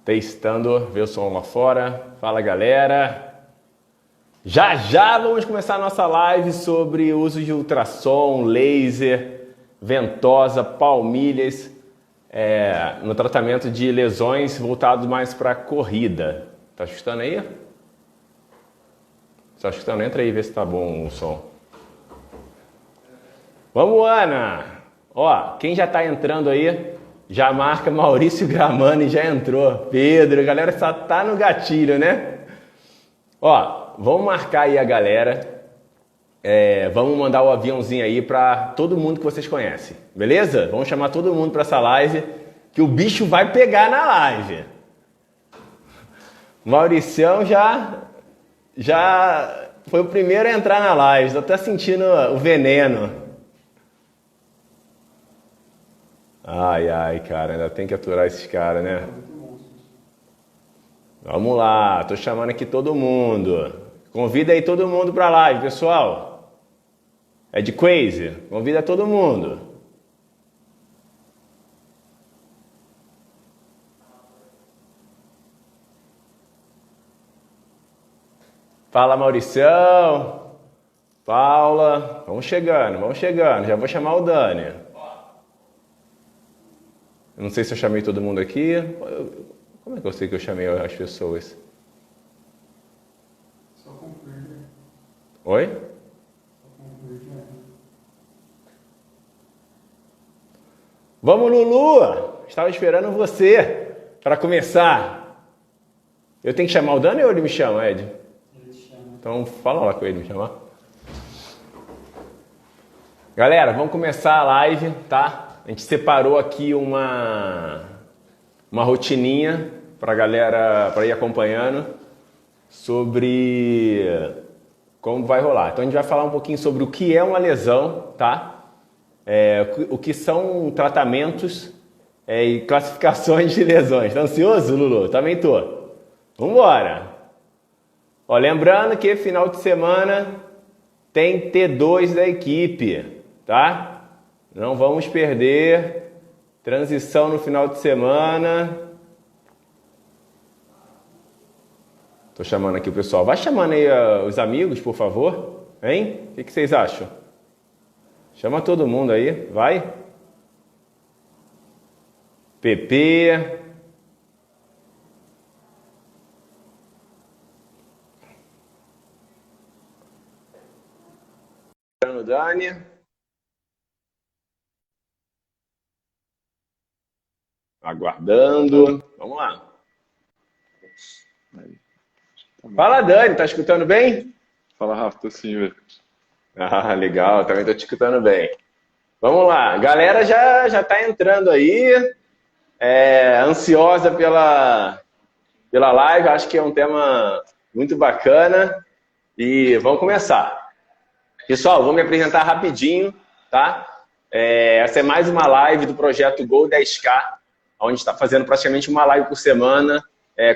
Testando, ver o som lá fora. Fala, galera. Já já vamos começar a nossa live sobre o uso de ultrassom, laser, ventosa, palmilhas no tratamento de lesões voltado mais para corrida. Tá escutando aí? Tá escutando? Entra aí e vê se tá bom o som. Vamos, Ana! Ó, quem já tá entrando aí, já marca Maurício Gramani, já entrou. Pedro, a galera só tá no gatilho, né? Ó, vamos marcar aí a galera. Vamos mandar o aviãozinho aí para todo mundo que vocês conhecem, beleza? Vamos chamar todo mundo para essa live, que o bicho vai pegar na live. Mauricião já foi o primeiro a entrar na live, já tá sentindo o veneno. Ai, cara, ainda tem que aturar esses caras, né? Vamos lá, tô chamando aqui todo mundo. Convida aí todo mundo pra live, pessoal. É de Crazy? Convida todo mundo. Fala, Mauricião. Paula. Vamos chegando. Já vou chamar o Dani. Eu não sei se eu chamei todo mundo aqui. Como é que eu sei que eu chamei as pessoas? Só confirma. Oi? Só confirma. Vamos, Lulu! Estava esperando você para começar. Eu tenho que chamar o Dani ou ele me chama, Ed? Ele te chama. Então fala lá com ele me chamar. Galera, vamos começar a live, tá? A gente separou aqui uma rotininha para a galera, para ir acompanhando sobre como vai rolar. Então a gente vai falar um pouquinho sobre o que é uma lesão, tá? O que são tratamentos e classificações de lesões. Tá ansioso, Lulu? Também tô. Vambora! Ó, lembrando que final de semana tem T2 da equipe, tá? Não vamos perder. Transição no final de semana. Tô chamando aqui o pessoal. Vai chamando aí os amigos, por favor. Hein? O que vocês acham? Chama todo mundo aí. Vai. PP. Dani. Aguardando. Vamos lá. Fala, Dani. Tá escutando bem? Fala, Rafa. Tô sim, velho. Ah, legal. Também tô te escutando bem. Vamos lá. Galera já tá entrando aí. Ansiosa pela live. Acho que é um tema muito bacana. E vamos começar. Pessoal, vou me apresentar rapidinho, tá? Essa é mais uma live do projeto Gol 10K, onde está fazendo praticamente uma live por semana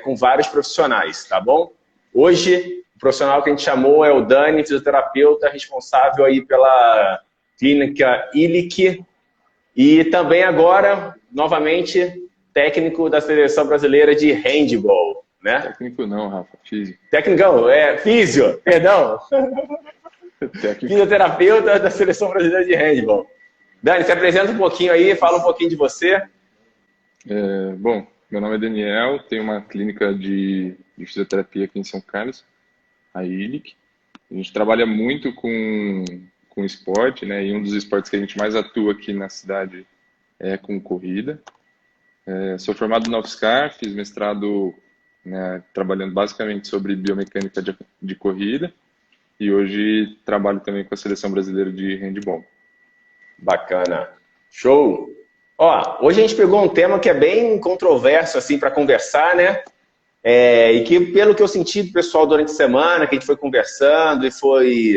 com vários profissionais, tá bom? Hoje, o profissional que a gente chamou é o Dani, fisioterapeuta, responsável aí pela clínica ILIC, e também agora, novamente, técnico da Seleção Brasileira de Handball, né? Técnico não, Rafa. Físico. Técnico, físio, perdão. Fisioterapeuta da Seleção Brasileira de Handball. Dani, se apresenta um pouquinho aí, fala um pouquinho de você. Bom, meu nome é Daniel, tenho uma clínica de fisioterapia aqui em São Carlos, a ILIC. A gente trabalha muito com esporte, né? E um dos esportes que a gente mais atua aqui na cidade é com corrida. Sou formado na UFSCar, fiz mestrado, né, trabalhando basicamente sobre biomecânica de corrida. E hoje trabalho também com a Seleção Brasileira de Handball. Bacana. Show! Ó, hoje a gente pegou um tema que é bem controverso, assim, para conversar, né? E que, pelo que eu senti do pessoal durante a semana, que a gente foi conversando e foi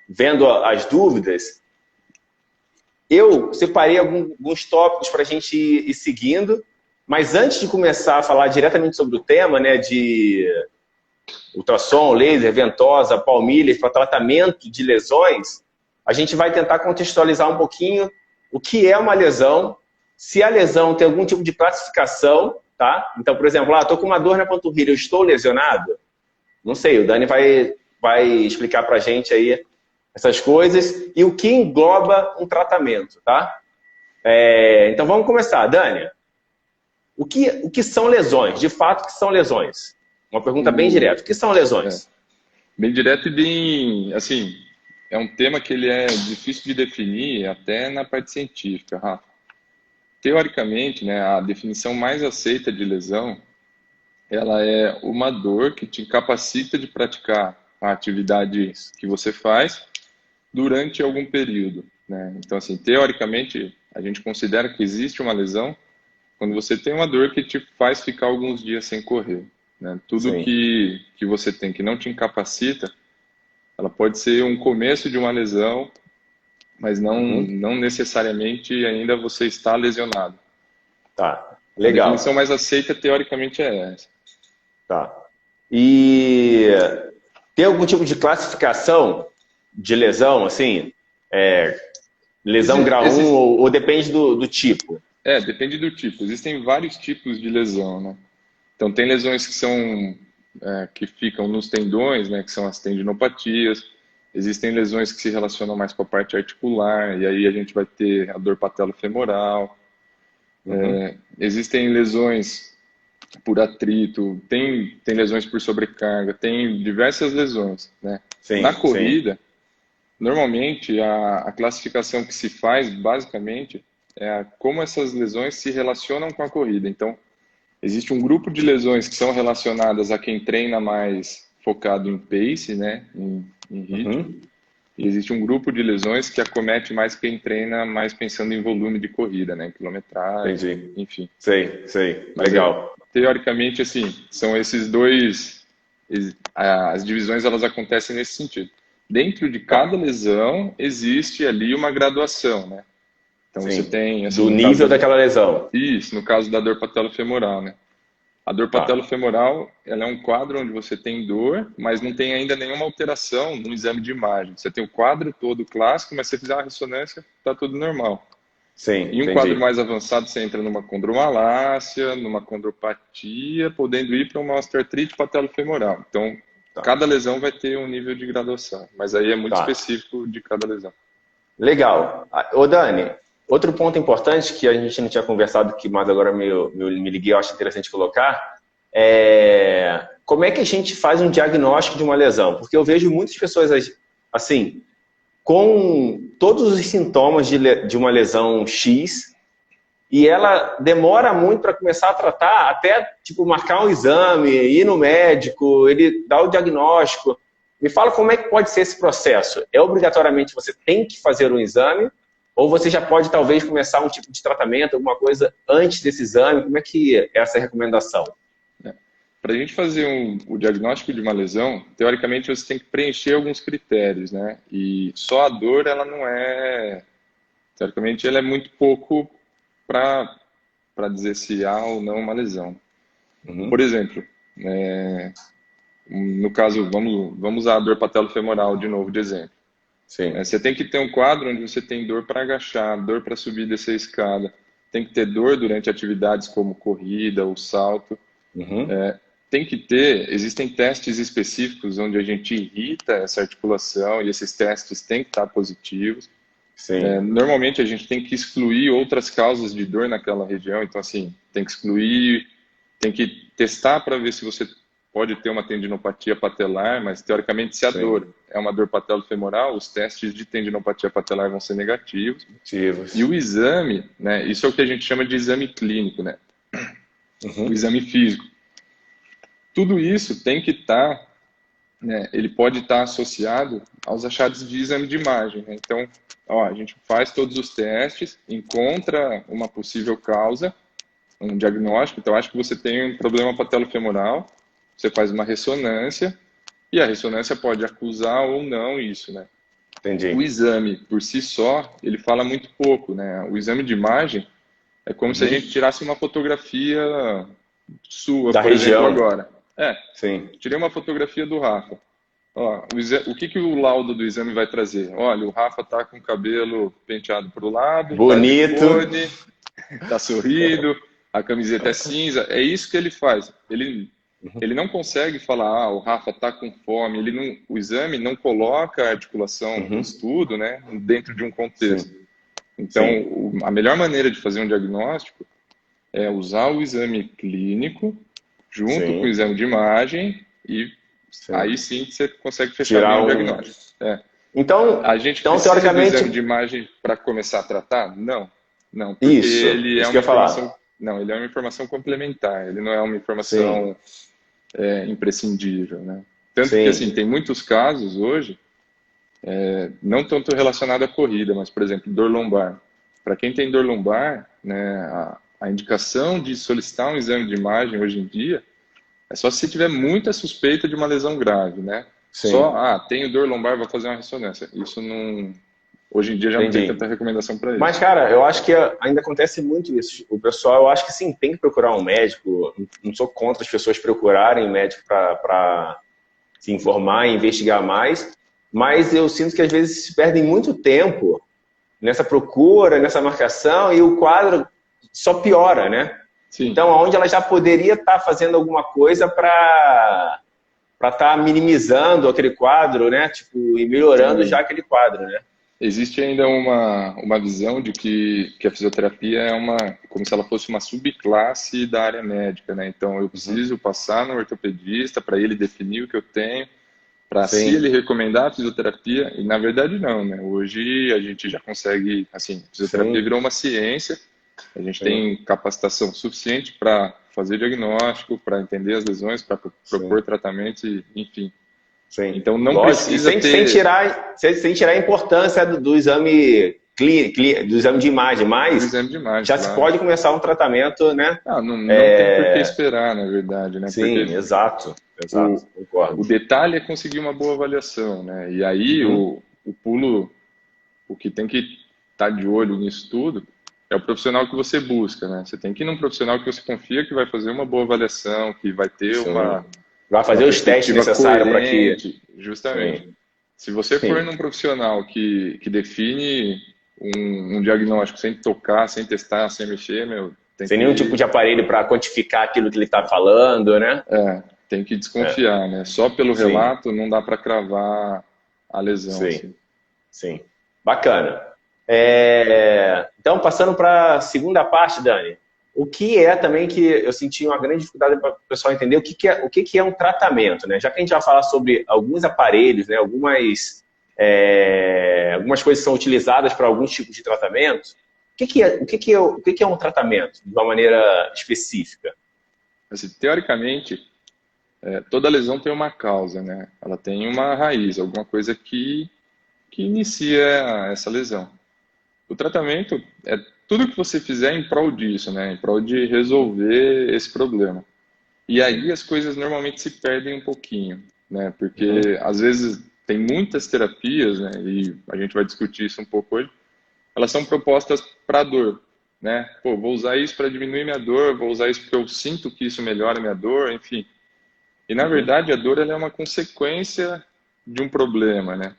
vendo as dúvidas, eu separei alguns tópicos para a gente ir seguindo, mas antes de começar a falar diretamente sobre o tema, né, de ultrassom, laser, ventosa, palmilhas para tratamento de lesões, a gente vai tentar contextualizar um pouquinho o que é uma lesão se a lesão tem algum tipo de classificação, tá? Então, por exemplo, estou com uma dor na panturrilha, eu estou lesionado? Não sei, o Dani vai explicar pra gente aí essas coisas e o que engloba um tratamento, tá? Então vamos começar. Dani, o que são lesões? De fato, o que são lesões? Uma pergunta bem direta. O que são lesões? Bem direto e bem, assim, é um tema que ele é difícil de definir até na parte científica, Rafa. Teoricamente, né, a definição mais aceita de lesão, ela é uma dor que te incapacita de praticar a atividade que você faz durante algum período, né? Então, assim, teoricamente, a gente considera que existe uma lesão quando você tem uma dor que te faz ficar alguns dias sem correr, né? Tudo que você tem que não te incapacita, ela pode ser um começo de uma lesão, mas não necessariamente ainda você está lesionado. Tá, legal. A definição mais aceita, teoricamente, é essa. Tá. E tem algum tipo de classificação de lesão, assim? Lesão grau 1 ou depende do tipo? Depende do tipo. Existem vários tipos de lesão, né? Então, tem lesões que são que ficam nos tendões, né? Que são as tendinopatias. Existem lesões que se relacionam mais com a parte articular, e aí a gente vai ter a dor patelofemoral. Existem lesões por atrito, tem lesões por sobrecarga, tem diversas lesões, né? Na corrida, normalmente a classificação que se faz, basicamente, é como essas lesões se relacionam com a corrida. Então, existe um grupo de lesões que são relacionadas a quem treina mais focado em pace, né? Em ritmo. E existe um grupo de lesões que acomete mais quem treina mais pensando em volume de corrida, né? Quilometragem, Entendi. enfim. Sei. Legal. Teoricamente, assim, são esses dois... As divisões, elas acontecem nesse sentido. Dentro de cada lesão, existe ali uma graduação, né? Então, você tem... Assim, do nível daquela lesão. Isso, no caso da dor patelofemoral, né? A dor patelofemoral, ela é um quadro onde você tem dor, mas não tem ainda nenhuma alteração no exame de imagem. Você tem o quadro todo clássico, mas se você fizer uma ressonância, está tudo normal. Em um quadro mais avançado, você entra numa condromalácia, numa condropatia, podendo ir para uma osteoartrite patelofemoral. Então, cada lesão vai ter um nível de graduação, mas aí é muito específico de cada lesão. Legal. Ô Dani, outro ponto importante que a gente não tinha conversado, que mais agora me liguei, eu acho interessante colocar, é como é que a gente faz um diagnóstico de uma lesão? Porque eu vejo muitas pessoas, assim, com todos os sintomas de uma lesão X, e ela demora muito para começar a tratar, até tipo marcar um exame, ir no médico, ele dá o diagnóstico. Me fala como é que pode ser esse processo. Obrigatoriamente você tem que fazer um exame, ou você já pode talvez começar um tipo de tratamento, alguma coisa antes desse exame? Como é que é essa recomendação? Para a gente fazer o diagnóstico de uma lesão, teoricamente você tem que preencher alguns critérios, né? E só a dor, ela não é... Teoricamente, ela é muito pouco para dizer se há ou não uma lesão. Por exemplo, no caso, vamos usar a dor patelofemoral de novo de exemplo. Você tem que ter um quadro onde você tem dor para agachar, dor para subir e descer a escada. Tem que ter dor durante atividades como corrida ou salto. Tem que ter, existem testes específicos onde a gente irrita essa articulação e esses testes têm que estar positivos. Normalmente a gente tem que excluir outras causas de dor naquela região, então assim, tem que excluir, tem que testar para ver se você pode ter uma tendinopatia patelar, mas teoricamente se a dor é uma dor patelofemoral, os testes de tendinopatia patelar vão ser negativos. E o exame, né, isso é o que a gente chama de exame clínico, né? O exame físico. Tudo isso tem que estar, né, ele pode estar associado aos achados de exame de imagem, né? Então, a gente faz todos os testes, encontra uma possível causa, um diagnóstico. Então, acho que você tem um problema patelofemoral, você faz uma ressonância, e a ressonância pode acusar ou não isso, né? O exame, por si só, ele fala muito pouco, né? O exame de imagem é como se a gente tirasse uma fotografia sua, da por região. exemplo, agora. Tirei uma fotografia do Rafa. Ó, o que que o laudo do exame vai trazer? Olha, o Rafa tá com o cabelo penteado para o lado, tá de Bonito. fone, tá sorrindo, a camiseta é cinza. É isso que ele faz. Ele não consegue falar, ah, o Rafa tá com fome. O exame não coloca a articulação do Uhum. estudo, né, dentro de um contexto. Sim. Então, Sim. a melhor maneira de fazer um diagnóstico é usar o exame clínico junto com o Sim. exame de imagem e Sim. aí sim você consegue fechar bem Tirar o um. diagnóstico. É. Então, A gente então, precisa do exame teoricamente, de imagem para começar a tratar? Não, não, porque isso. ele é Isso que eu uma ia falar. informação, não, ele é uma informação complementar, ele não é uma Sim. informação imprescindível, né? Tanto que assim Sim. tem muitos casos hoje, não tanto relacionado à corrida, mas por exemplo dor lombar. Para quem tem dor lombar, né, a indicação de solicitar um exame de imagem hoje em dia é só se você tiver muita suspeita de uma lesão grave, né? Só, Sim. tenho dor lombar, vou fazer uma ressonância. Isso não, hoje em dia já não tem Entendi. tanta recomendação para Mas, isso. cara, eu acho que ainda acontece muito isso. O pessoal, eu acho que sim, tem que procurar um médico. Não sou contra as pessoas procurarem médico para se informar e investigar mais, mas eu sinto que às vezes se perdem muito tempo nessa procura, nessa marcação, e o quadro só piora, né? Sim, Então, onde ela já poderia estar fazendo alguma coisa para estar minimizando aquele quadro, né? Tipo, e melhorando já tem, aquele quadro, né? existe ainda uma visão de que a fisioterapia é como se ela fosse uma subclasse da área médica, né? Então, eu Uhum. preciso passar no ortopedista para ele definir o que eu tenho, para se ele Sim, recomendar a fisioterapia, e na verdade não, né? Hoje a gente já consegue, assim, a fisioterapia sim, virou uma ciência, a gente sim, tem capacitação suficiente para fazer diagnóstico, para entender as lesões, para sim. propor tratamento, enfim. Sim, Então não lógico. E precisa ter sem tirar a importância do exame do exame de imagem, do mas exame de imagem, já se claro. pode começar um tratamento, né? Não tem por que esperar, na verdade, né? Sim, Porque exato, o, exato, concordo. o detalhe é conseguir uma boa avaliação, né? E aí Uhum, o pulo, o que tem que estar de olho nisso tudo é o profissional que você busca, né? Você tem que ir num profissional que você confia que vai fazer uma boa avaliação, que vai ter sim. Vai uma fazer os testes perspectiva necessários para que. coerente, justamente. Sim, Se você for sim. num profissional que define um diagnóstico sem tocar, sem testar, sem mexer, meu, Sem nenhum tipo de aparelho para quantificar aquilo que ele está falando, né? tem que É, desconfiar, né? Só pelo sim, relato não dá para cravar a lesão, sim. assim. Sim, bacana. Então, passando para a segunda parte, Dani, o que é também que eu senti uma grande dificuldade para o pessoal entender o que é um tratamento, né? Já que a gente vai falar sobre alguns aparelhos, né? Algumas coisas que são utilizadas para alguns tipos de tratamento, o que é um tratamento de uma maneira específica? Assim, teoricamente, toda lesão tem uma causa, né? Ela tem uma raiz, alguma coisa que inicia essa lesão. O tratamento é tudo que você fizer em prol disso, né? Em prol de resolver esse problema. E aí as coisas normalmente se perdem um pouquinho, né? Uhum, Porque às vezes tem muitas terapias, né? E a gente vai discutir isso um pouco hoje. Elas são propostas para dor, né? Pô, vou usar isso para diminuir minha dor, vou usar isso porque eu sinto que isso melhora minha dor, enfim. E na uhum, verdade a dor ela é uma consequência de um problema, né?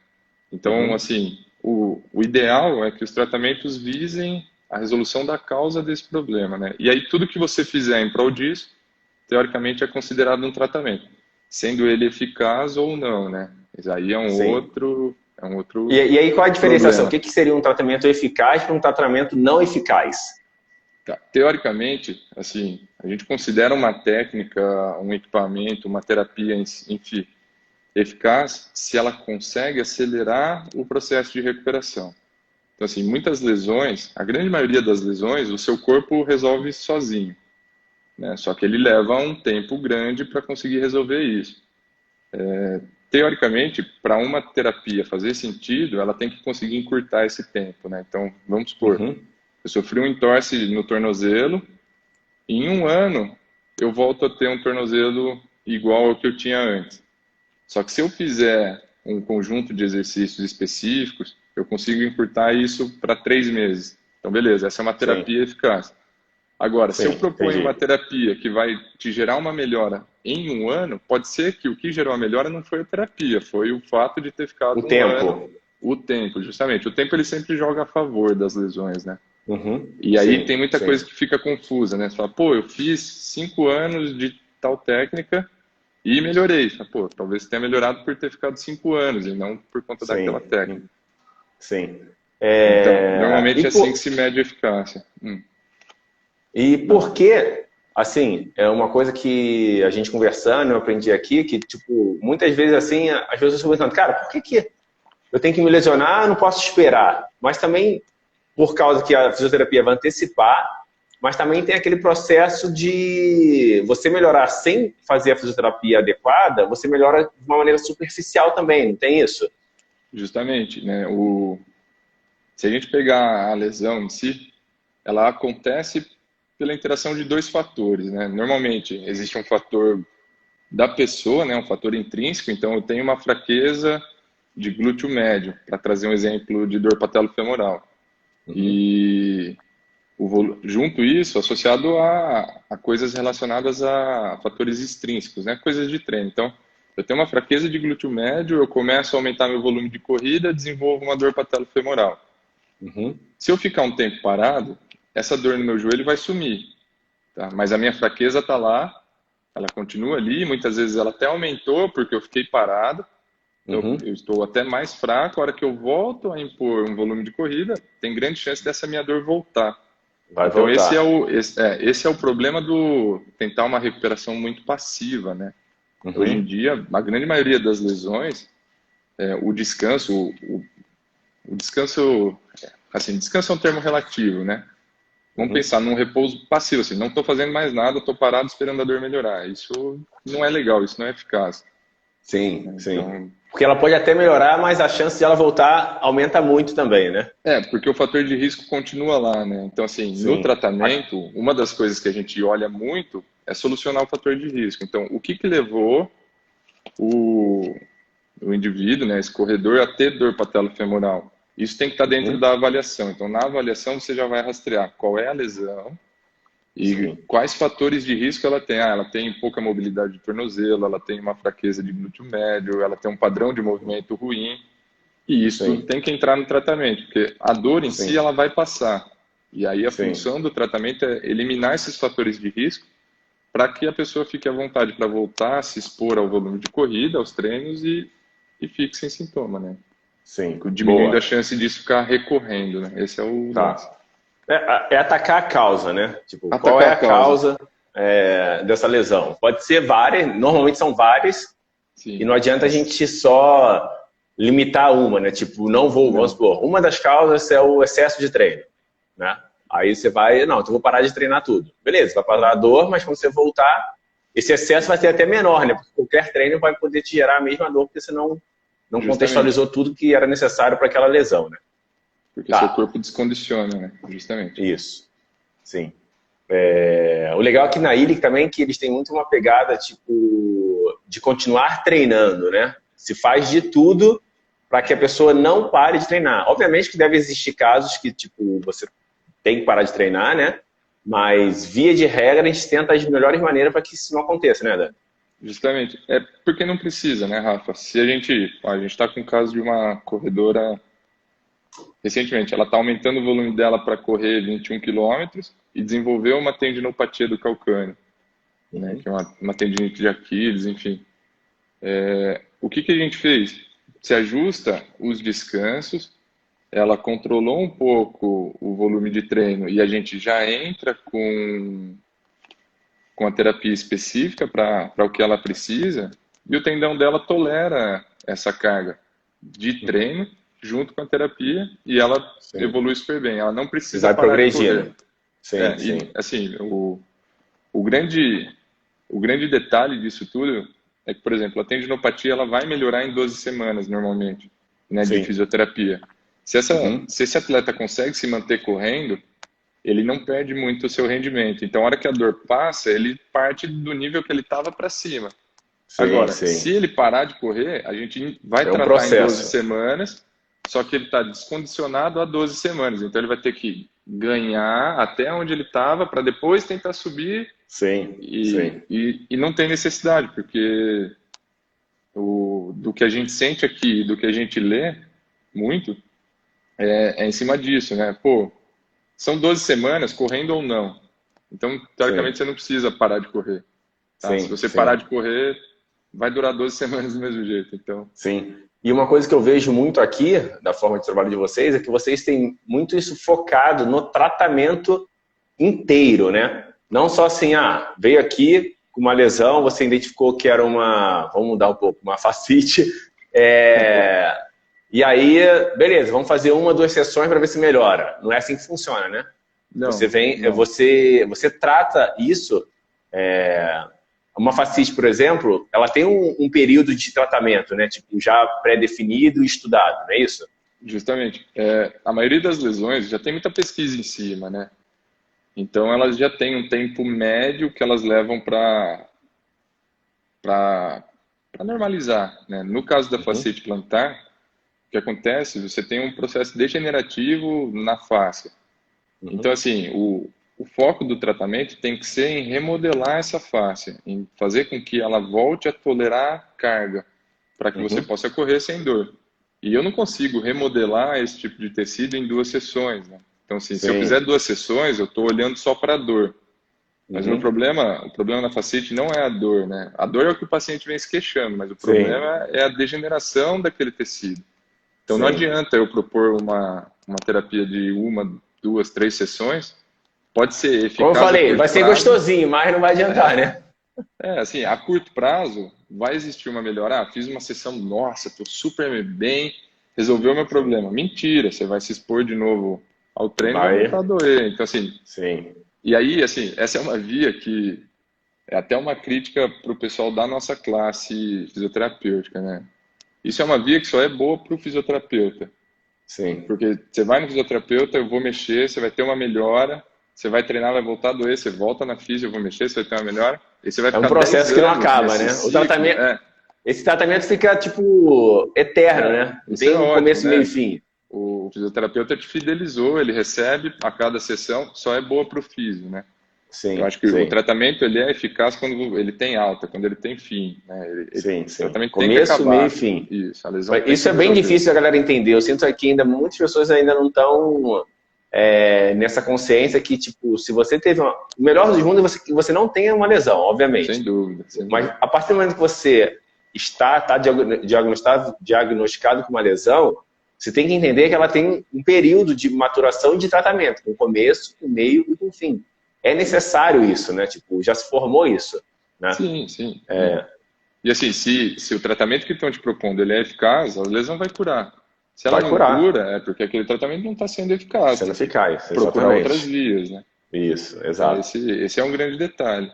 Então, uhum. assim, o ideal é que os tratamentos visem a resolução da causa desse problema, né? E aí tudo que você fizer em prol disso, teoricamente é considerado um tratamento, sendo ele eficaz ou não, né? Mas aí Sim. é um outro E aí, qual a diferenciação? O problema. que seria um tratamento eficaz para um tratamento não eficaz? Tá. Teoricamente, assim, a gente considera uma técnica, um equipamento, uma terapia, enfim, eficaz se ela consegue acelerar o processo de recuperação. Então, assim, muitas lesões, a grande maioria das lesões, o seu corpo resolve sozinho, né? Só que ele leva um tempo grande para conseguir resolver isso. Teoricamente, para uma terapia fazer sentido, ela tem que conseguir encurtar esse tempo, né? Então, vamos supor, Uhum. eu sofri um entorse no tornozelo, em um ano eu volto a ter um tornozelo igual ao que eu tinha antes. Só que se eu fizer um conjunto de exercícios específicos, eu consigo encurtar isso para 3 meses. Então, beleza, essa é uma Sim. terapia eficaz. Agora, se eu Sim, proponho entendi. uma terapia que vai te gerar uma melhora em um ano, pode ser que o que gerou a melhora não foi a terapia, foi o fato de ter O ficado um ano, tempo. o tempo, justamente. O tempo ele sempre joga a favor das lesões, né? Uhum. E aí tem Sim, muita sim, coisa que fica confusa, né? Você fala, pô, eu fiz 5 anos de tal técnica e melhorei. Você fala, pô, talvez você tenha melhorado por ter ficado 5 anos e não por conta daquela sim, técnica. sim. Então, É, normalmente é assim que se mede a eficácia. e por que, assim, é uma coisa que a gente conversando, eu aprendi aqui, que, tipo, muitas vezes, assim, as pessoas estão pensando, cara, por que que eu tenho que me lesionar, eu não posso esperar? Mas também, por causa que a fisioterapia vai antecipar, mas também tem aquele processo de você melhorar sem fazer a fisioterapia adequada, você melhora de uma maneira superficial também, não tem isso? Justamente, né? Se a gente pegar a lesão em si, ela acontece pela interação de dois fatores, né? Normalmente existe um fator da pessoa, né? Um fator intrínseco. Então eu tenho uma fraqueza de glúteo médio, para trazer um exemplo de dor patelofemoral. Uhum, E junto isso, associado a coisas relacionadas a fatores extrínsecos, né? Coisas de treino. Então, eu tenho uma fraqueza de glúteo médio, eu começo a aumentar meu volume de corrida, desenvolvo uma dor patelofemoral. uhum, Se eu ficar um tempo parado, essa dor no meu joelho vai sumir, tá? Mas a minha fraqueza está lá, ela continua ali, muitas vezes ela até aumentou porque eu fiquei parado, então uhum. eu estou até mais fraco. A hora que eu volto a impor um volume de corrida, tem grande chance dessa minha dor voltar. Vai Então voltar. esse é o problema do tentar uma recuperação muito passiva, né? Hoje em Uhum, dia, a grande maioria das lesões, o descanso, o descanso, assim, descanso é um termo relativo, né? Vamos uhum. pensar num repouso passivo, assim, não estou fazendo mais nada, estou parado esperando a dor melhorar. Isso não é legal, isso não é eficaz, né? Sim, sim. Então, Porque ela pode até melhorar, mas a chance de ela voltar aumenta muito também, né? porque o fator de risco continua lá, né? Então, assim, no Sim. tratamento, uma das coisas que a gente olha muito é solucionar o fator de risco. Então, o que levou o, o indivíduo, né, esse corredor, a ter dor patelofemoral? Isso tem que estar dentro Uhum, da avaliação. Então, na avaliação, você já vai rastrear qual é a lesão e sim, quais fatores de risco ela tem. Ela tem pouca mobilidade de tornozelo, ela tem uma fraqueza de glúteo médio, ela tem um padrão de movimento ruim. E isso tudo sim, tem que entrar no tratamento, porque a dor em si sim, ela vai passar. E aí a sim, função do tratamento é eliminar esses fatores de risco para que a pessoa fique à vontade para voltar a se expor ao volume de corrida, aos treinos e fique sem sintoma, né? sim. Diminuindo a Boa. chance disso ficar recorrendo, né? Esse é o lance. Tá. É atacar a causa, né? Tipo, qual é Atacar a a causa. causa dessa lesão? Pode ser várias, normalmente são várias, e Sim. não adianta a gente só limitar uma, né? Tipo, não vou, vamos Não. supor, uma das causas é o excesso de treino, né? Aí você vai, não, então vou parar de treinar tudo. Beleza, vai parar a dor, mas quando você voltar, esse excesso vai ser até menor, né? Porque qualquer treino vai poder te gerar a mesma dor, porque você não Justamente. contextualizou tudo que era necessário para aquela lesão, né? Porque seu Tá, corpo descondiciona, né? Justamente. isso, sim. O legal aqui na ILIC também é que eles têm muito uma pegada, tipo, de continuar treinando, né? Se faz de tudo para que a pessoa não pare de treinar. Obviamente que deve existir casos que, tipo, você tem que parar de treinar, né? Mas, via de regra, a gente tenta as melhores maneiras para que isso não aconteça, né, Dan? Justamente. É porque não precisa, né, Rafa? Se a gente está com o caso de uma corredora recentemente, ela está aumentando o volume dela para correr 21 quilômetros e desenvolveu uma tendinopatia do calcâneo, né, Uhum, que é uma tendinite de Aquiles, enfim. O que a gente fez? Se ajusta os descansos, ela controlou um pouco o volume de treino e a gente já entra com a terapia específica para o que ela precisa, e o tendão dela tolera essa carga de uhum, treino junto com a terapia e ela sim. evolui super bem. Ela não E precisa vai parar de correr. progredindo. Sim, E sim. assim, o grande detalhe disso tudo é que, por exemplo, a tendinopatia ela vai melhorar em 12 semanas normalmente, né, de Sim. fisioterapia. Uhum, Se esse atleta consegue se manter correndo, ele não perde muito o seu rendimento. Então, a hora que a dor passa, ele parte do nível que ele estava para cima. sim, Agora, se sim. ele parar de correr, a gente vai É um tratar em 12 processo. semanas, só que ele está descondicionado a 12 semanas. Então, ele vai ter que ganhar até onde ele estava para depois tentar subir Sim, sim. e não tem necessidade, porque do que a gente sente aqui, do que a gente lê muito, é em cima disso, né? Pô, são 12 semanas, correndo ou não. Então, teoricamente, Sim, você não precisa parar de correr, tá? Se sim, você parar sim, de correr, vai durar 12 semanas do mesmo jeito. Então, sim. E uma coisa que eu vejo muito aqui, da forma de trabalho de vocês, é que vocês têm muito isso focado no tratamento inteiro, né? Não só assim, veio aqui com uma lesão, você identificou que era vamos mudar um pouco, uma fascite, e aí, beleza, vamos fazer uma, duas sessões para ver se melhora. Não é assim que funciona, né? Você não, vem, não. você trata isso. Uma fascite, por exemplo, ela tem um período de tratamento, né? Tipo, já pré-definido e estudado, não é isso? Justamente. A maioria das lesões já tem muita pesquisa em cima, né? Então, elas já têm um tempo médio que elas levam para normalizar, né? No caso da Uhum, fascite plantar, o que acontece? Você tem um processo degenerativo na face. Então, uhum, assim, o foco do tratamento tem que ser em remodelar essa face, em fazer com que ela volte a tolerar carga, para que você uhum. possa correr sem dor. E eu não consigo remodelar esse tipo de tecido em 2 sessões, né? Então, assim, se eu fizer Sim. 2 sessões, eu estou olhando só para a dor. Mas Uhum, o problema na fascite não é a dor, né? A dor é o que o paciente vem se queixando, mas o sim, problema é a degeneração daquele tecido. Então não sim. adianta eu propor uma terapia de 1, 2, 3 sessões, pode ser Como eu eficaz a falei, vai curto ser prazo. gostosinho, mas não vai adiantar, né? Assim, a curto prazo vai existir uma melhora. Fiz uma sessão, nossa, estou super bem, resolveu meu Sim. problema. Mentira, você vai se expor de novo ao treino e vai voltar a Vai, doer. Então, assim, sim. e aí, assim, essa é uma via que é até uma crítica para o pessoal da nossa classe fisioterapêutica, né? Isso é uma via que só é boa para o fisioterapeuta. Sim. Porque você vai no fisioterapeuta, eu vou mexer, você vai ter uma melhora, você vai treinar, vai voltar a doer, você volta na físio, eu vou mexer, você vai ter uma melhora, e você vai É um ficar 10 processo que não anos acaba, nesse né? ciclo. Esse tratamento fica, tipo, eterno, né? Não Isso é tem um ótimo, começo, meio e né? fim. O fisioterapeuta te fidelizou, ele recebe a cada sessão, só é boa para o físio, né? Eu Sim, acho que o sim, tratamento ele é eficaz quando ele tem alta, quando ele tem fim, né? sim, O sim. tratamento tem que Começo, meio e acabar. fim. Isso, a lesão tem Isso que é bem resolver. difícil a galera entender. Eu sinto aqui ainda muitas pessoas ainda não estão nessa consciência que, tipo, se você teve o melhor dos mundos é que você não tenha uma lesão, Sem obviamente. dúvida, sem Mas dúvida. a partir do momento que você está diagnosticado com uma lesão, você tem que entender que ela tem um período de maturação e de tratamento, com começo, com meio e com fim. É necessário isso, né? Tipo, já se formou isso, né? Sim, sim. E assim, se o tratamento que estão te propondo ele é eficaz, a lesão vai curar. Se ela Vai não curar, cura, é porque aquele tratamento não está sendo eficaz. sendo Tem que eficaz, procurar outras exatamente. vias, né? Isso, Então, exato. esse é um grande detalhe.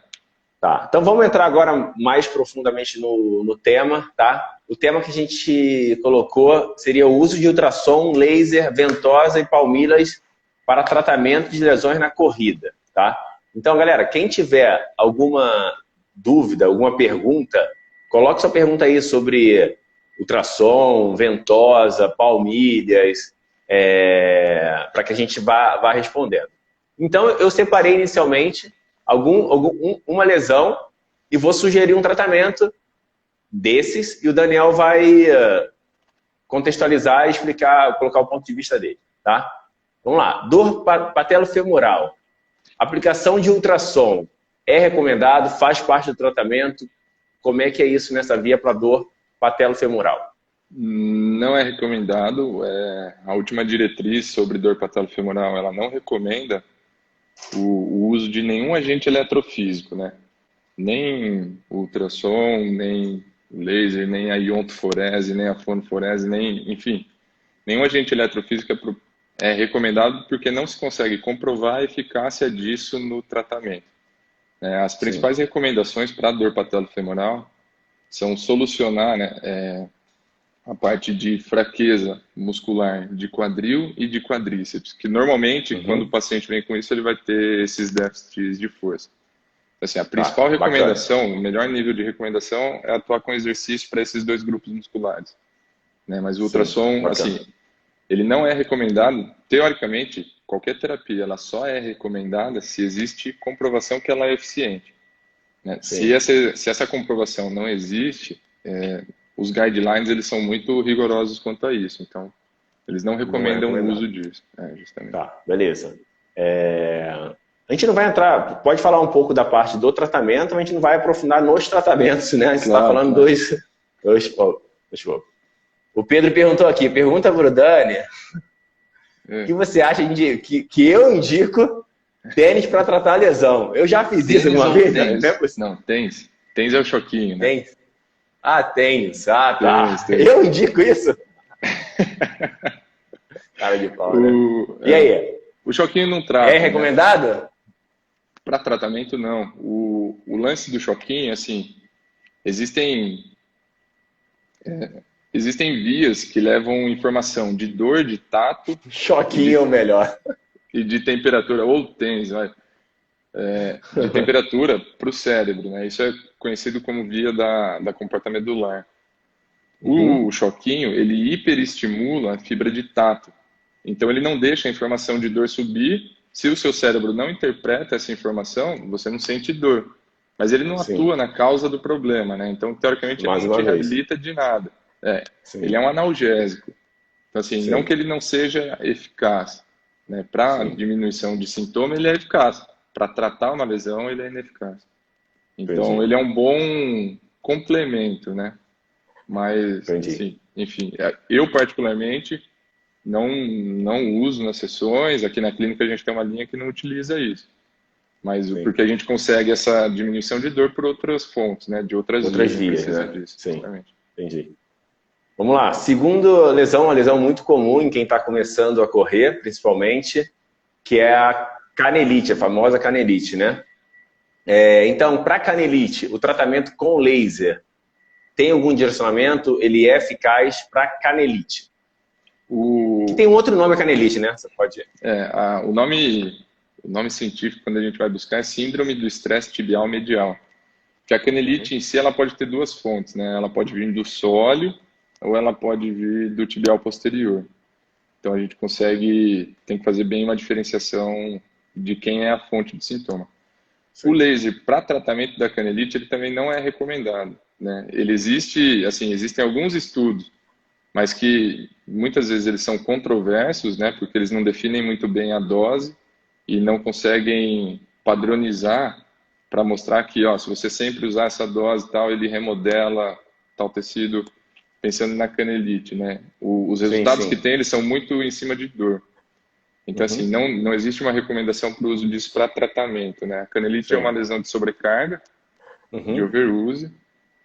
Tá, então vamos entrar agora mais profundamente no tema, tá? O tema que a gente colocou seria o uso de ultrassom, laser, ventosa e palmilhas para tratamento de lesões na corrida, tá? Então, galera, quem tiver alguma dúvida, alguma pergunta, coloque sua pergunta aí sobre ultrassom, ventosa, palmilhas, para que a gente vá respondendo. Então, eu separei inicialmente uma lesão e vou sugerir um tratamento desses e o Daniel vai contextualizar e explicar, colocar o ponto de vista dele, tá? Vamos lá. Dor patelofemoral. Aplicação de ultrassom é recomendado, faz parte do tratamento. Como é que é isso nessa via para dor patelofemoral? Não é recomendado. A última diretriz sobre dor patelofemoral, ela não recomenda o uso de nenhum agente eletrofísico, né? Nem ultrassom, nem laser, nem a iontoforese, nem a fonoforese, nem, enfim, nenhum agente eletrofísico é recomendado porque não se consegue comprovar a eficácia disso no tratamento. As Sim. principais recomendações para a dor patelofemoral são solucionar, né, a parte de fraqueza muscular de quadril e de quadríceps, que normalmente, quando o Uhum. paciente vem com isso, ele vai ter esses déficits de força. Assim, a principal Tá, bacana. recomendação, o melhor nível de recomendação é atuar com exercício para esses dois grupos musculares, né? Mas o Sim, ultrassom, bacana. assim, ele não é recomendado, teoricamente, qualquer terapia, ela só é recomendada se existe comprovação que ela é eficiente, né? Sim. Se essa comprovação não existe, os guidelines, eles são muito rigorosos quanto a isso, então eles não Não é recomendam o recomendado. uso disso, justamente. Tá, beleza. A gente não vai entrar, pode falar um pouco da parte do tratamento, mas a gente não vai aprofundar nos tratamentos, né? A gente está Claro, falando claro. dois. O Pedro perguntou aqui, pergunta para o Dani, o que você acha que eu indico tênis para tratar a lesão? Eu já fiz isso Tênis alguma ou vez, tênis? Dani? Não, tênis. Tênis é o choquinho, né? Tênis. Ah, tênis. Ah, tá. Tênis. Eu indico isso? Cara de pau, né? E aí? O choquinho não trata, É né? recomendado? Para tratamento, não. O lance do choquinho, assim, existem vias que levam informação de dor, de tato Choquinho é o melhor. e de temperatura, ou tênis, vai, de temperatura para o cérebro, né? Isso é conhecido como via da comporta medular. O choquinho, ele hiperestimula a fibra de tato. Então, ele não deixa a informação de dor subir. Se o seu cérebro não interpreta essa informação, você não sente dor. Mas ele não Sim. atua na causa do problema, né? Então, teoricamente, Mais ele não uma te vez. reabilita de nada. Sim. Ele é um analgésico. Então, assim, Sim. não que ele não seja eficaz, né? Para diminuição de sintoma, ele é eficaz. Para tratar uma lesão, ele é ineficaz. Então, Entendi. ele é um bom complemento, né? Mas, Entendi. assim, enfim, eu particularmente não uso nas sessões. Aqui na clínica a gente tem uma linha que não utiliza isso. Mas Sim. porque a gente consegue essa diminuição de dor por outras fontes, né? De outras Outras vias, vias, não precisa né? disso. Sim. Justamente. Entendi. Vamos lá. Segunda lesão, uma lesão muito comum em quem está começando a correr, principalmente, que é a canelite, a famosa canelite, né? Então, para canelite, o tratamento com laser tem algum direcionamento? Ele é eficaz para canelite? Que tem um outro nome a canelite, né? Você pode... O nome científico, quando a gente vai buscar, é síndrome do estresse tibial medial. Que a canelite em si, ela pode ter duas fontes, né? Ela pode vir do sóleo ou ela pode vir do tibial posterior. Então a gente tem que fazer bem uma diferenciação de quem é a fonte do sintoma. Sim. O laser para tratamento da canelite, ele também não é recomendado, né? Ele existe, assim, existem alguns estudos, mas que muitas vezes eles são controversos, né? Porque eles não definem muito bem a dose e não conseguem padronizar para mostrar que, ó, se você sempre usar essa dose e tal, ele remodela tal tecido, pensando na canelite, né? Os resultados que tem, eles são muito em cima de dor. Então, assim, não existe uma recomendação para o uso disso para tratamento, né? A canelite é uma lesão de sobrecarga, de overuse,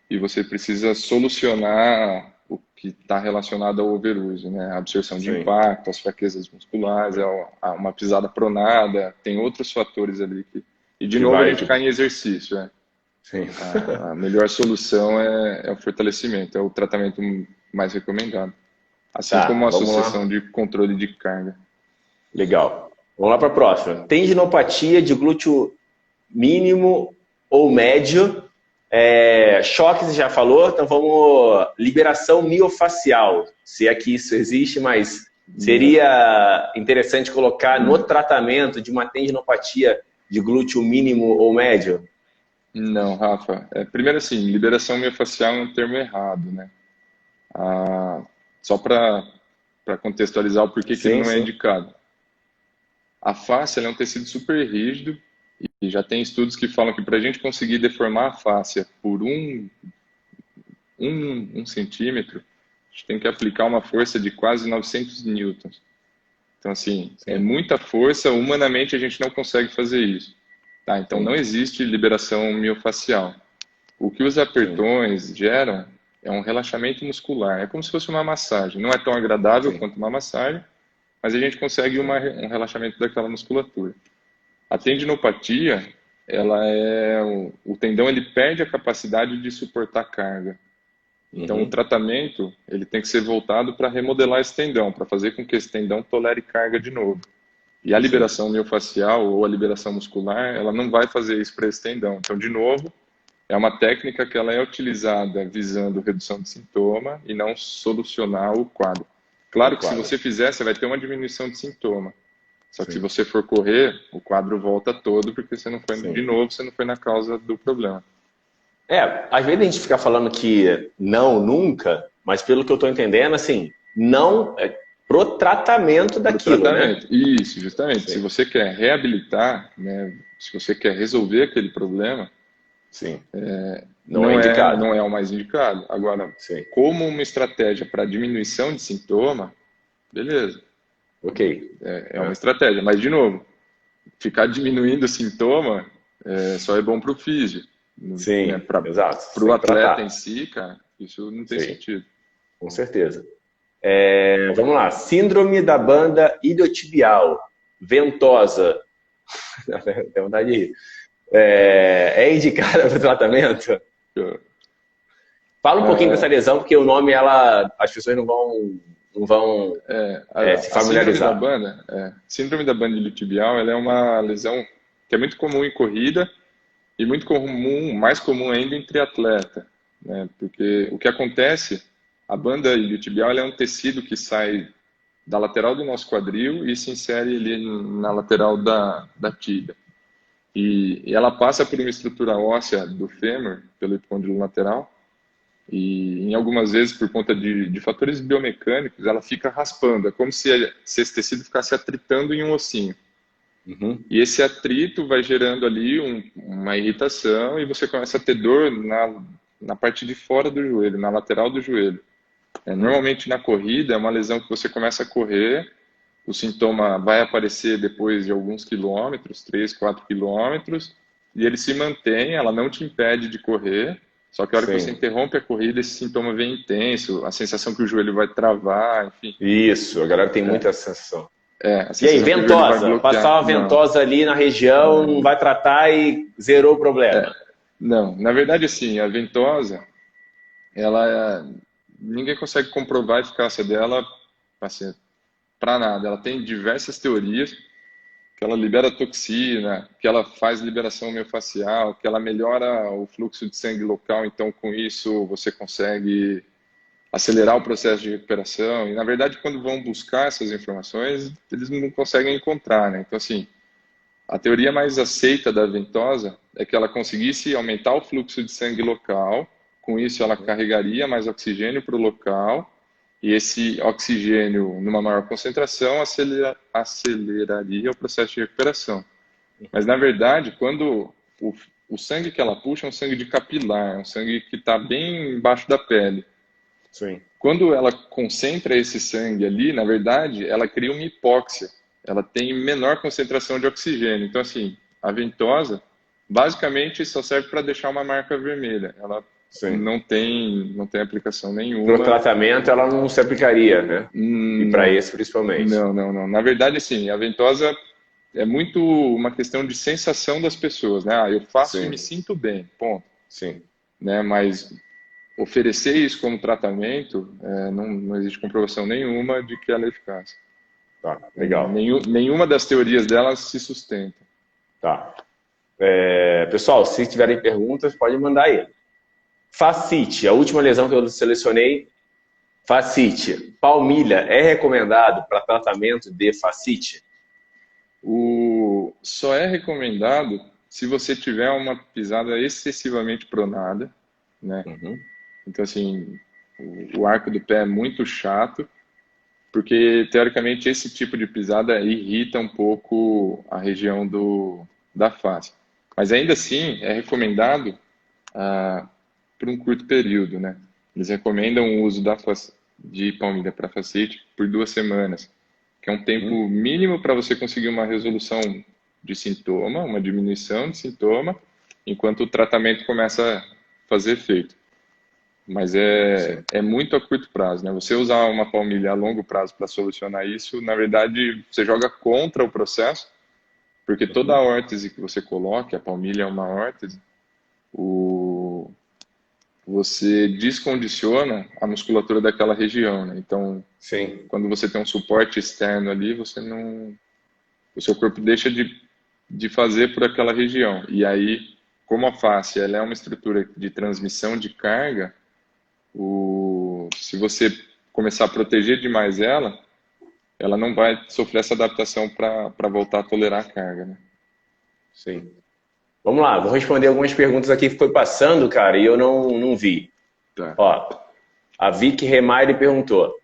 e você precisa solucionar o que está relacionado ao overuse, né? A absorção de impacto, as fraquezas musculares, uma pisada pronada, tem outros fatores ali que... E, de novo, a gente cai em exercício, né? Sim. A melhor solução é o fortalecimento, é o tratamento mais recomendado. Assim como a associação de controle de carga. Legal. Vamos lá para a próxima. Tendinopatia de glúteo mínimo ou médio. Choque você já falou, então vamos... Liberação miofacial. Se é que isso existe, mas seria interessante colocar no tratamento de uma tendinopatia de glúteo mínimo ou médio? Não, Rafa. Primeiro assim, liberação miofacial é um termo errado, né? Só para contextualizar o porquê que ele não é indicado. A face é um tecido super rígido e já tem estudos que falam que para a gente conseguir deformar a face por um centímetro, a gente tem que aplicar uma força de quase 900 newtons. Então, assim, é muita força, humanamente a gente não consegue fazer isso. Tá? Então, não existe liberação miofacial. O que os apertões geram é um relaxamento muscular. É como se fosse uma massagem. Não é tão agradável quanto uma massagem, mas a gente consegue um relaxamento daquela musculatura. A tendinopatia, o tendão ele perde a capacidade de suportar carga. Então, o tratamento ele tem que ser voltado para remodelar esse tendão, para fazer com que esse tendão tolere carga de novo. E a liberação miofacial ou a liberação muscular, ela não vai fazer isso para esse tendão. Então, de novo, é uma técnica que ela é utilizada visando redução de sintoma e não solucionar o quadro. Claro do que se quadro. você fizer, você vai ter uma diminuição de sintoma. Só que se Sim, você for correr, o quadro volta todo, porque você não foi, de sim. novo, você não foi na causa do problema. Às vezes a gente fica falando que não, nunca, mas pelo que eu estou entendendo, assim, não é pro tratamento Para o daquilo, né? tratamento. Isso, justamente. Se Sim, você quer reabilitar, né, se você quer resolver aquele problema, sim. Não é indicado. não é o mais indicado. Agora, Sim, como uma estratégia para diminuição de sintoma, beleza, ok. é uma É. estratégia. Mas, de novo, ficar diminuindo o sintoma só é bom para o físio. Né, Sim, para exato. o Tem que atleta em tratar. si, cara, isso não tem Sim, sentido. com certeza. Vamos lá. Síndrome da banda iliotibial, ventosa. Tem vontade de rir. É indicada para o tratamento? Fala um pouquinho dessa Ah, lesão, porque o nome, as pessoas não vão se a síndrome da familiarizar. banda, síndrome da banda iliotibial, ela é uma lesão que é muito comum em corrida e muito comum, mais comum ainda em triatleta, né? Porque o que acontece, a banda iliotibial, ela é um tecido que sai da lateral do nosso quadril e se insere ali na lateral da tíbia. E ela passa por uma estrutura óssea do fêmur, pelo epicôndilo lateral, e em algumas vezes, por conta de fatores biomecânicos, ela fica raspando. É como se esse tecido ficasse atritando em um ossinho. Uhum. E esse atrito vai gerando ali uma irritação e você começa a ter dor na parte de fora do joelho, na lateral do joelho. Uhum. Normalmente na corrida é uma lesão que você começa a correr, o sintoma vai aparecer depois de alguns quilômetros, 3, 4 quilômetros, e ele se mantém, ela não te impede de correr, só que a hora que você Sim. interrompe a corrida, esse sintoma vem intenso, a sensação que o joelho vai travar, enfim, Isso, a galera tem muita sensação. a E aí, sensação que o joelho vai ventosa? Passar bloquear. uma Não, ventosa ali na região, não vai tratar e zerou o problema. não. Na verdade, assim, a ventosa, ela, ninguém consegue comprovar a eficácia dela, assim, para nada. Ela tem diversas teorias, que ela libera toxina, que ela faz liberação miofascial, que ela melhora o fluxo de sangue local, então com isso você consegue acelerar o processo de recuperação. E na verdade, quando vão buscar essas informações, eles não conseguem encontrar, né? Então assim, a teoria mais aceita da ventosa é que ela conseguisse aumentar o fluxo de sangue local, com isso ela carregaria mais oxigênio para o local, e esse oxigênio, numa maior concentração, aceleraria o processo de recuperação. Mas, na verdade, quando o sangue que ela puxa é um sangue de capilar, é um sangue que está bem embaixo da pele. Sim. Quando ela concentra esse sangue ali, na verdade, ela cria uma hipóxia. Ela tem menor concentração de oxigênio. Então, assim, a ventosa basicamente só serve para deixar uma marca vermelha. Ela Sim. não tem aplicação Para o nenhuma. tratamento, ela não se aplicaria, né? E para Não, esse, principalmente. não. Na verdade, assim, a ventosa é muito uma questão de sensação das pessoas, né? Ah, eu faço e me Sim, sinto bem, ponto. sim. Né? Mas oferecer isso como tratamento, não existe comprovação nenhuma de que ela é eficaz. Tá, legal. Nenhuma das teorias dela se sustenta. Tá. Pessoal, se tiverem perguntas, pode mandar aí. Fascite, a última lesão que eu selecionei, fascite. Palmilha é recomendado para tratamento de fascite? Só é recomendado se você tiver uma pisada excessivamente pronada, né? Uhum. Então, assim, o arco do pé é muito chato, porque, teoricamente, esse tipo de pisada irrita um pouco a região da face. Mas, ainda assim, é recomendado por um curto período, né? Eles recomendam o uso de palmilha para fascite por 2 semanas, que é um Uhum. tempo mínimo para você conseguir uma resolução de sintoma, uma diminuição de sintoma, enquanto o tratamento começa a fazer efeito. Mas Sim. é muito a curto prazo, né? Você usar uma palmilha a longo prazo para solucionar isso, na verdade, você joga contra o processo, porque toda a Uhum. órtese que você coloque, a palmilha é uma órtese, você descondiciona a musculatura daquela região, né? Então, Sim. quando você tem um suporte externo ali, o seu corpo deixa de fazer por aquela região. E aí, como a face ela é uma estrutura de transmissão de carga, se você começar a proteger demais ela não vai sofrer essa adaptação para voltar a tolerar a carga, né? Sim. Vamos lá, vou responder algumas perguntas aqui que foi passando, cara, e eu não vi. Tá. Ó, a Vicky Remaire perguntou.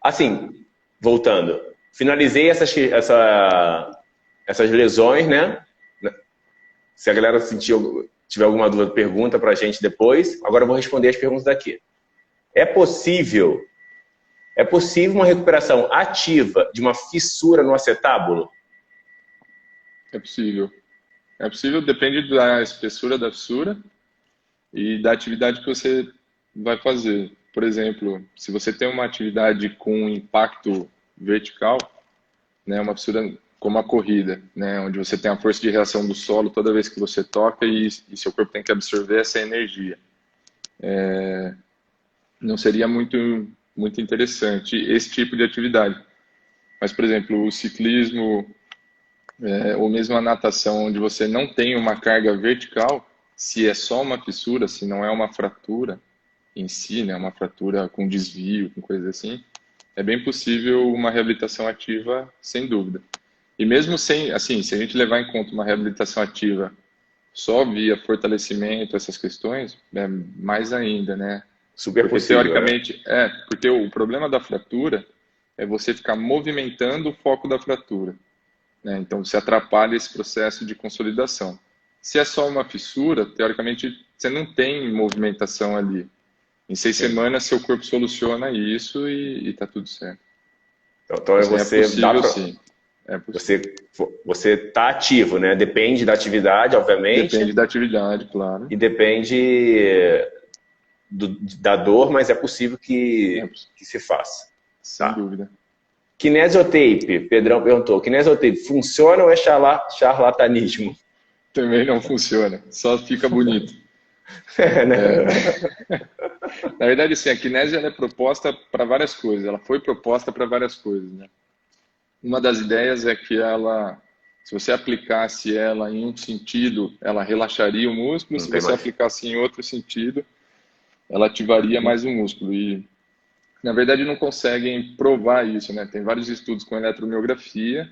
Assim, voltando, finalizei essas lesões, né? Se a galera tiver alguma dúvida, pergunta pra gente depois. Agora eu vou responder as perguntas daqui. É possível uma recuperação ativa de uma fissura no acetábulo? É possível. É possível, depende da espessura da fissura e da atividade que você vai fazer. Por exemplo, se você tem uma atividade com impacto vertical, né, uma fissura como a corrida, né, onde você tem a força de reação do solo toda vez que você toca e seu corpo tem que absorver essa energia. Não seria muito interessante esse tipo de atividade. Mas, por exemplo, o ciclismo, ou mesmo a natação, onde você não tem uma carga vertical, se é só uma fissura, se não é uma fratura em si, né, uma fratura com desvio, com coisa assim, é bem possível uma reabilitação ativa, sem dúvida. E mesmo sem, assim, se a gente levar em conta uma reabilitação ativa só via fortalecimento, essas questões, mais ainda, né? Super Porque possível, né? teoricamente, porque o problema da fratura é você ficar movimentando o foco da fratura, né? Então você atrapalha esse processo de consolidação. Se é só uma fissura, teoricamente você não tem movimentação ali. Em 6 Sim. semanas seu corpo soluciona isso e tá tudo certo. Então Assim, é possível, sim. É possível. Você tá ativo, né? Depende da atividade, obviamente, Depende da atividade, claro. e depende da dor, mas é possível que se faça. Sem dúvida. Kinesiotape, Pedrão perguntou, kinesiotape funciona ou é charlatanismo? Também não funciona, só fica bonito. Né? Na verdade, sim, a kinésia ela é proposta para várias coisas, ela foi proposta para várias coisas, né? Uma das ideias é que ela, se você aplicasse ela em um sentido, ela relaxaria o músculo, se você aplicasse em outro sentido, ela ativaria mais o músculo. E, na verdade, não conseguem provar isso, né? Tem vários estudos com eletromiografia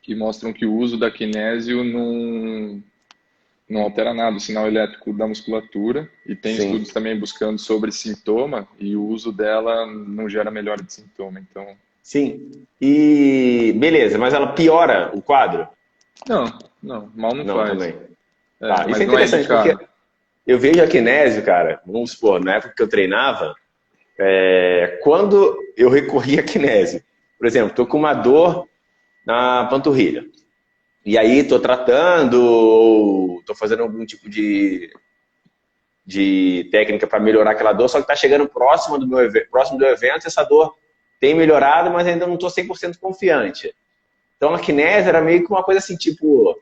que mostram que o uso da kinésio não altera nada o sinal elétrico da musculatura, e tem estudos também buscando sobre sintoma, e o uso dela não gera melhora de sintoma, então... Sim, e beleza, mas ela piora o quadro? Não, mal não faz. Também. Tá, mas isso é não é interessante, indicado. porque eu vejo a kinésio, cara, vamos supor, na época que eu treinava, quando eu recorria a kinésio, por exemplo, tô com uma dor na panturrilha, e aí tô tratando, ou tô fazendo algum tipo de técnica para melhorar aquela dor, só que tá chegando próximo do evento, essa dor tem melhorado, mas ainda não tô 100% confiante. Então a kinésia era meio que uma coisa assim, tipo,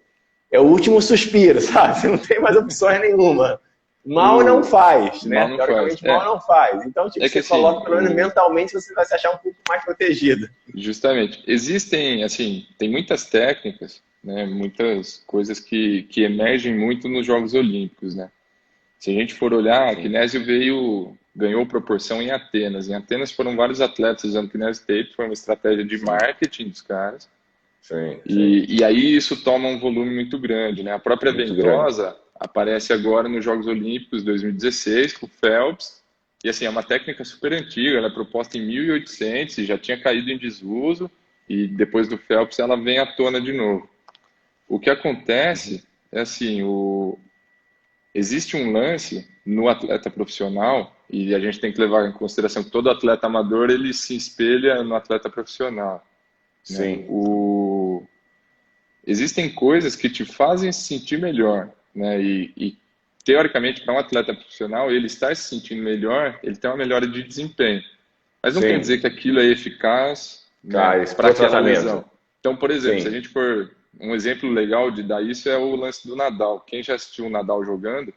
é o último suspiro, sabe? Você não tem mais opções nenhuma. Mal não faz, né? Teoricamente, mal não faz. Então, tipo, você coloca, pelo menos mentalmente, você vai se achar um pouco mais protegido. Justamente. Existem, assim, tem muitas técnicas, né? Muitas coisas que emergem muito nos Jogos Olímpicos, né? Se a gente for olhar, a kinésio ganhou proporção em Atenas. Em Atenas foram vários atletas usando kinésio tape, foi uma estratégia de marketing dos caras. E aí isso toma um volume muito grande, né? A própria ventosa aparece agora nos Jogos Olímpicos 2016 com o Phelps, e assim, é uma técnica super antiga, ela é proposta em 1800 e já tinha caído em desuso, e depois do Phelps ela vem à tona de novo. O que acontece é assim, existe um lance no atleta profissional, e a gente tem que levar em consideração que todo atleta amador ele se espelha no atleta profissional. Sim. Né? Existem coisas que te fazem se sentir melhor, né? E teoricamente, para um atleta profissional, ele estar se sentindo melhor, ele tem uma melhora de desempenho. Mas não quer dizer que aquilo é eficaz, né, para aquela lesão. Então, por exemplo, se a gente for... Um exemplo legal de dar isso é o lance do Nadal. Quem já assistiu o Nadal jogando,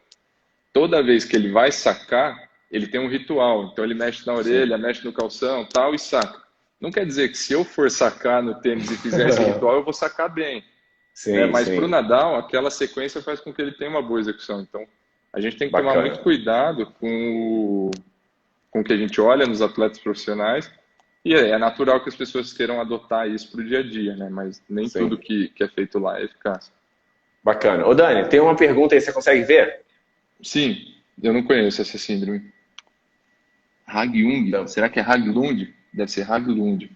toda vez que ele vai sacar, ele tem um ritual. Então, ele mexe na orelha, mexe no calção, tal, e saca. Não quer dizer que se eu for sacar no tênis e fizer esse ritual, eu vou sacar bem. Mas para o Nadal, aquela sequência faz com que ele tenha uma boa execução. Então, a gente tem que tomar muito cuidado com com o que a gente olha nos atletas profissionais, e é natural que as pessoas queiram adotar isso para o dia a dia, né? Mas nem Sim. tudo que é feito lá é eficaz. Bacana. Ô Dani, tem uma pergunta aí, você consegue ver? Sim, eu não conheço essa síndrome. Haglund? Então. Será que é Haglund? Deve ser Haglund.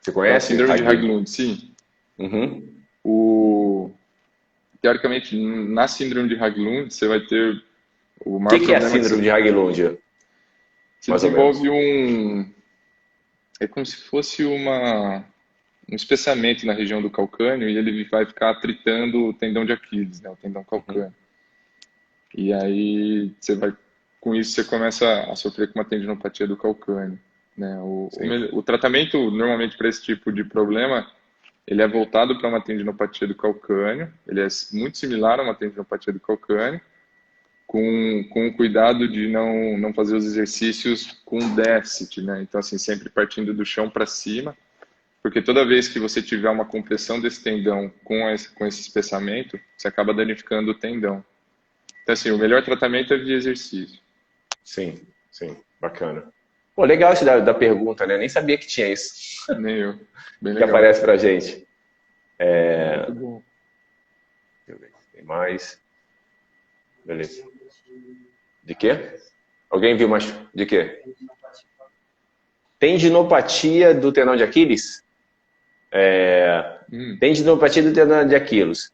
Você conhece? Síndrome de Haglund, sim. Uhum. Teoricamente, na síndrome de Haglund, você vai ter o O maior que é a problema síndrome de Haglund? Você Mais ou desenvolve é como se fosse um espessamento na região do calcâneo e ele vai ficar atritando o tendão de Aquiles, né, o tendão calcâneo. E aí, com isso, você começa a sofrer com uma tendinopatia do calcâneo, né? O tratamento, normalmente, para esse tipo de problema, ele é voltado para uma tendinopatia do calcâneo, ele é muito similar a uma tendinopatia do calcâneo, com o cuidado de não fazer os exercícios com déficit, né? Então, assim, sempre partindo do chão para cima, porque toda vez que você tiver uma compressão desse tendão com esse espessamento, você acaba danificando o tendão. Então, assim, o melhor tratamento é via exercício. Sim, bacana. Pô, legal isso da pergunta, né? Nem sabia que tinha isso. Nem eu. Bem que legal. aparece pra gente. Muito bom. Deixa eu ver se tem mais. Beleza. De quê? Alguém viu mais? De quê? Tendinopatia do tendão de Aquiles? Tendinopatia do tendão de Aquiles.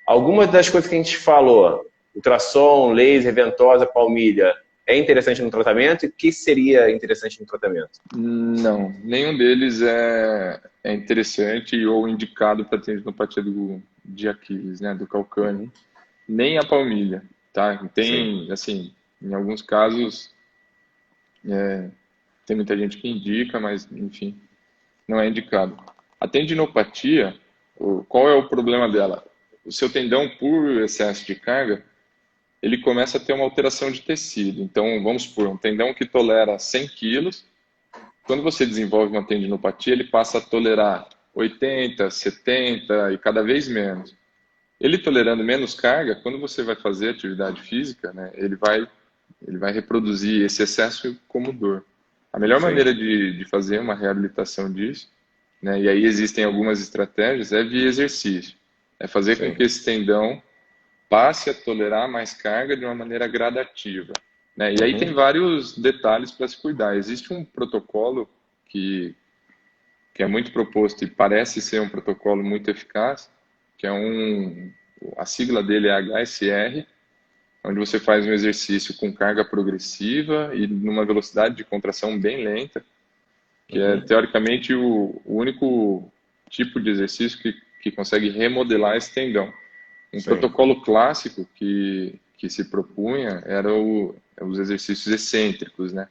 Algumas das coisas que a gente falou, ultrassom, laser, ventosa, palmilha, é interessante no tratamento? E o que seria interessante no tratamento? Não, nenhum deles é interessante ou indicado para tendinopatia de Aquiles, né, do calcâneo. Nem a palmilha, tá? Tem, assim, em alguns casos, tem muita gente que indica, mas, enfim, não é indicado. A tendinopatia, qual é o problema dela? O seu tendão, por excesso de carga, ele começa a ter uma alteração de tecido. Então, vamos supor, um tendão que tolera 100 quilos, quando você desenvolve uma tendinopatia, ele passa a tolerar 80, 70 e cada vez menos. Ele tolerando menos carga, quando você vai fazer atividade física, né, ele vai reproduzir esse excesso como dor. A melhor maneira de fazer uma reabilitação disso, né, e aí existem algumas estratégias, é via exercício. É fazer com que esse tendão passe a tolerar mais carga de uma maneira gradativa, né? E aí tem vários detalhes para se cuidar. Existe um protocolo que é muito proposto e parece ser um protocolo muito eficaz, que é a sigla dele é HSR, onde você faz um exercício com carga progressiva e numa velocidade de contração bem lenta, que é teoricamente o único tipo de exercício que consegue remodelar esse tendão. Um protocolo clássico que se propunha era os exercícios excêntricos, né?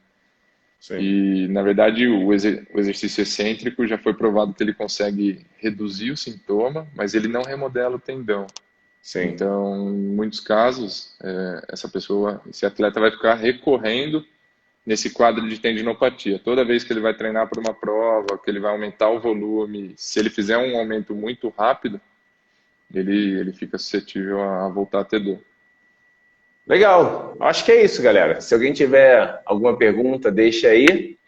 E, na verdade, o exercício excêntrico já foi provado que ele consegue reduzir o sintoma, mas ele não remodela o tendão. Então, em muitos casos, esse atleta vai ficar recorrendo nesse quadro de tendinopatia. Toda vez que ele vai treinar para uma prova, que ele vai aumentar o volume, se ele fizer um aumento muito rápido, ele fica suscetível a voltar a ter dor. Legal. Acho que é isso, galera. Se alguém tiver alguma pergunta, deixa aí.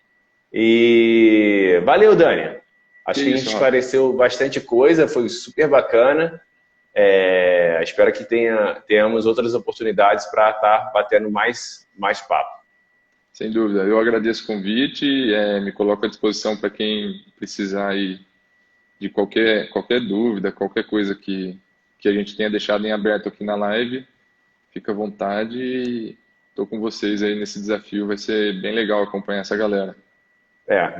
E valeu, Dani. Acho que a gente esclareceu bastante coisa, foi super bacana. Espero que tenhamos outras oportunidades para estar batendo mais papo. Sem dúvida. Eu agradeço o convite, me coloco à disposição para quem precisar aí de qualquer dúvida, qualquer coisa que a gente tenha deixado em aberto aqui na live, fica à vontade e estou com vocês aí nesse desafio, vai ser bem legal acompanhar essa galera.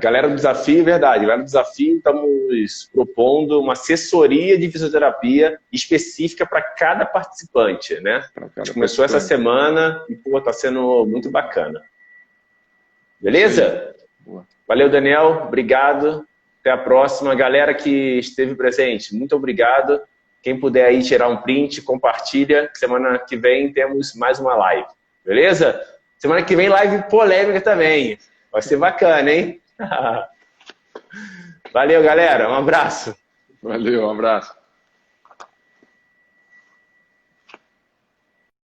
Galera do desafio, verdade, galera do desafio, estamos propondo uma assessoria de fisioterapia específica para cada participante, né? A gente começou essa semana e, está sendo muito bacana. Beleza? Boa. Valeu, Daniel, obrigado. Até a próxima. Galera que esteve presente, muito obrigado. Quem puder aí tirar um print, compartilha. Semana que vem temos mais uma live. Beleza? Semana que vem live polêmica também. Vai ser bacana, hein? Valeu, galera. Um abraço. Valeu, um abraço.